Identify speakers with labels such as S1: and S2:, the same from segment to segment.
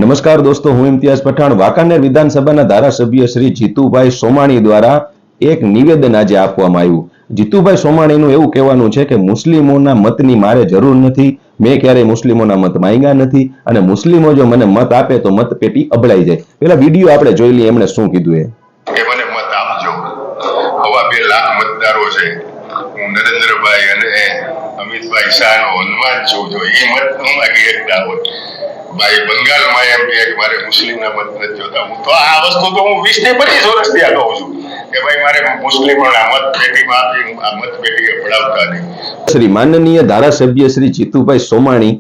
S1: નમસ્કાર દોસ્તો, હું ઇમ્તિયાઝ પઠાણ। વાંકાનેર વિધાનસભાના ધારાસભ્ય શ્રી જીતુભાઈ સોમાણી દ્વારા એક નિવેદન આજે આપવામાં આવ્યું। જીતુભાઈ સોમાણીનું એવું કહેવાનું છે કે મુસ્લિમોના મતની મારે જરૂર નથી, મેં ક્યારેય મુસ્લિમોના મત માંગ્યા નથી અને મુસ્લિમો જો મને મત આપે તો મતપેટી અબડાઈ જાય। પેલા વિડીયો આપણે જોઈ લઈએ એમણે શું કીધું
S2: કે મને મત આપજો। હવા 2 લાખ મતદારો છે। હું નરેન્દ્રભાઈ અને અમિતભાઈ શાહનો હનુમાન છું, જો એ મત હું માગી એકતા હોત। ભાઈ બંગાળમાં એમ કે મારે મુસ્લિમના મત નથી જોતા। હું તો આ વસ્તુ તો હું 20 થી 25 વર્ષથી આ કહું છું કે ભાઈ મારે મુસ્લિમોના મત પેટીમાં આપી આ મત પેટીએ પડાવતા નહીં।
S1: શ્રી માનનીય ધારાસભ્ય શ્રી જીતુભાઈ સોમાણી,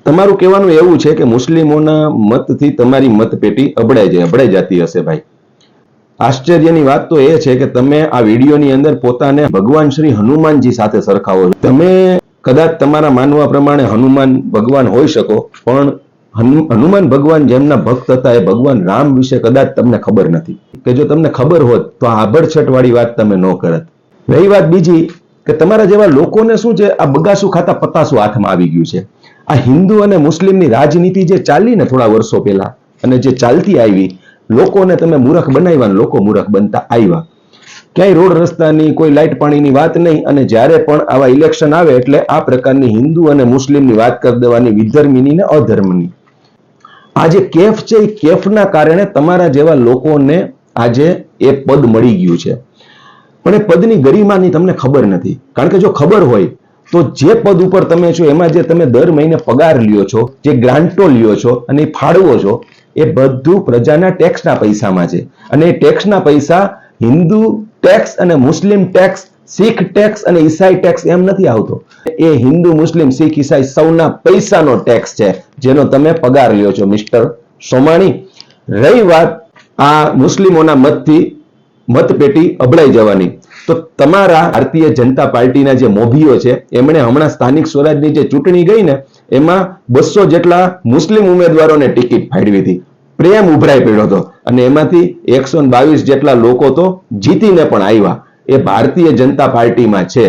S1: તમારું કહેવાનું એવું છે કે મુસ્લિમોના મતથી તમારી મતપેટી અબડાઈ જતી હશે। ભાઈ, આશ્ચર્યની વાત તો એ છે કે તમે આ વિડીયોની અંદર પોતાને ભગવાન શ્રી હનુમાનજી સાથે સરખાવો છો। તમે કદાચ તમારા માનવા પ્રમાણે હનુમાન ભગવાન હોઈ શકો, પણ હનુમાન ભગવાન જેમના ભક્ત હતા એ ભગવાન રામ વિશે કદાચ તમને ખબર નથી કે જો તમને ખબર હોત તો આ આભડછટ વાળી વાત તમે ન કરત। રહી વાત બીજી કે તમારા જેવા લોકોને શું છે, આ બગાસું ખાતા પતાસું હાથમાં આવી ગયું છે। આ હિન્દુ અને મુસ્લિમની રાજનીતિ જે ચાલી ને થોડા વર્ષો પહેલા અને જે ચાલતી આવી, લોકોને તમે મૂર્ખ બનાવ્યા ને લોકો મૂર્ખ બનતા આવ્યા। ક્યાંય રોડ રસ્તાની કોઈ લાઇટ પાણીની વાત નહીં, અને જ્યારે પણ આવા ઇલેક્શન આવે એટલે આ પ્રકારની હિન્દુ અને મુસ્લિમની વાત કરી દેવાની, વિધર્મીની ને અધર્મની। આ જે કેફ છે એ કેફના કારણે તમારા જેવા લોકોને આજે એ પદ મળી ગયું છે, પણ એ પદની ગરિમાની તમને ખબર નથી। કારણ કે જો ખબર હોય તો જે પદ ઉપર તમે છો એમાં જે તમે દર મહિને પગાર લ્યો છો, જે ગ્રાન્ટો લ્યો છો અને એ ફાળવો છો, એ બધું પ્રજાના ટેક્સના પૈસામાં છે। અને એ ટેક્સના પૈસા હિન્દુ ટેક્સ અને મુસ્લિમ ટેક્સ, શીખ ટેક્સ અને ઈસાઈ ટેક્સ એમ નથી આવતો। એ હિન્દુ, મુસ્લિમ, શીખ, ઈસાઈ સૌના પૈસાનો ટેક્સ છે, જેનો તમે પગાર લ્યો છો મિસ્ટર સોમાણી। રહી વાત આ મુસ્લિમોના મતથી મતપેટી અબડાઈ જવાની, તો તમારા ભારતીય જનતા પાર્ટીના જે મોભીઓ છે એમણે હમણાં સ્થાનિક સ્વરાજની જે ચૂંટણી ગઈ ને એમાં 200 જેટલા મુસ્લિમ ઉમેદવારોને ટિકિટ ફાળવી હતી, પ્રેમ ઉભરાઈ પડ્યો હતો, અને એમાંથી 122 જેટલા લોકો તો જીતીને પણ આવ્યા। એ ભારતીય જનતા પાર્ટીમાં છે,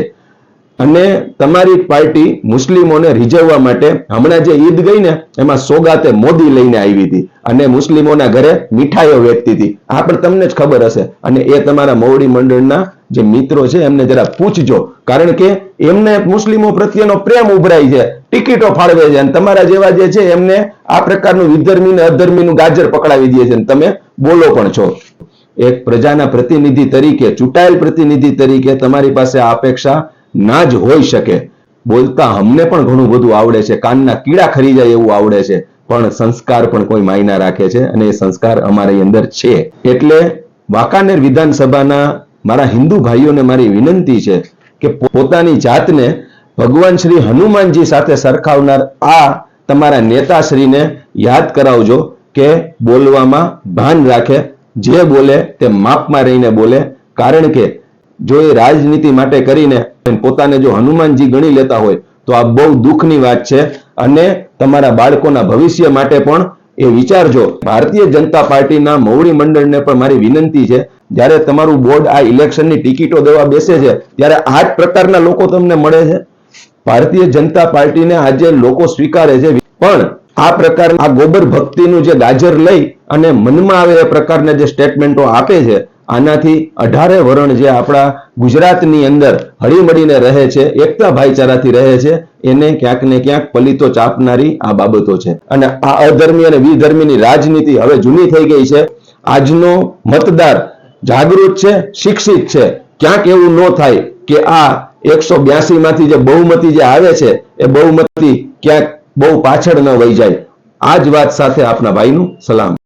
S1: અને તમારી પાર્ટી મુસ્લિમોને રીઝવવા માટે હમણાં જે ઈદ ગઈ ને એમાં સોગાતે મોદી લઈને આવી હતી અને મુસ્લિમોના ઘરે મીઠાઈઓ વેચતી હતી। આ પણ તમને જ ખબર હશે, અને એ તમારા મોવડી મંડળના જે મિત્રો છે એમને જરા પૂછજો, કારણ કે એમને મુસ્લિમો પ્રત્યેનો પ્રેમ ઉભરાય છે, ટિકિટો ફાળવે છે, અને તમારા જેવા જે છે એમને આ પ્રકારનું વિધર્મી ને અધર્મીનું ગાજર પકડાવી દે છે, અને તમે બોલો પણ છો। એક પ્રજાના પ્રતિનિધિ તરીકે, ચૂંટાયેલ પ્રતિનિધિ તરીકે તમારી પાસે આ અપેક્ષા ના જ હોઈ શકે। બોલતા અમને પણ ઘણું બધું આવડે છે, કાનના કીડા ખરી જાય એવું આવડે છે, પણ સંસ્કાર પણ કોઈ માયના રાખે છે, અને એ સંસ્કાર અમારી અંદર છે। એટલે વાંકાનેર વિધાનસભાના મારા હિન્દુ ભાઈઓને મારી વિનંતી છે કે પોતાની જાતને ભગવાન શ્રી હનુમાનજી સાથે સરખાવનાર આ તમારા નેતાશ્રીને યાદ કરાવજો કે બોલવામાં ભાન રાખે, જે બોલે તે માપમાં રહીને બોલે। કારણ કે જો એ રાજનીતિ માટે કરીને પોતાને જો હનુમાનજી ગણી લેતા હોય તો આ બહુ દુઃખની વાત છે, અને તમારા બાળકોના ભવિષ્ય માટે પણ એ વિચારજો। ભારતીય જનતા પાર્ટીના મોવડી મંડળને પણ મારી વિનંતી છે, જ્યારે તમારું બોર્ડ આ ઇલેક્શનની ટિકિટો દેવા બેસે છે ત્યારે આ જ પ્રકારના લોકો તમને મળે છે। ભારતીય જનતા પાર્ટીને આજે લોકો સ્વીકારે છે, પણ આ પ્રકારના આ ગોબર ભક્તિનું જે ગાજર લઈ અને મનમાં આવે એ પ્રકારના જે સ્ટેટમેન્ટો આપે છે, આનાથી 18 વરણ જે આપણા ગુજરાતની અંદર હળીમળીને રહે છે, એકતા ભાઈચારાથી રહે છે, એને ક્યાંક ને ક્યાંક પલીતો ચાપનારી આ બાબતો છે। અને આ અધર્મી અને વિધર્મીની રાજનીતિ હવે જૂની થઈ ગઈ છે। આજનો મતદાર જાગૃત છે, શિક્ષિત છે। ક્યાંક એવું ન થાય કે આ 182 માંથી જે બહુમતી જે આવે છે એ બહુમતી ક્યાંક બહુ પાછળ ન વહી જાય। આ જ વાત સાથે આપના ભાઈનું સલામ।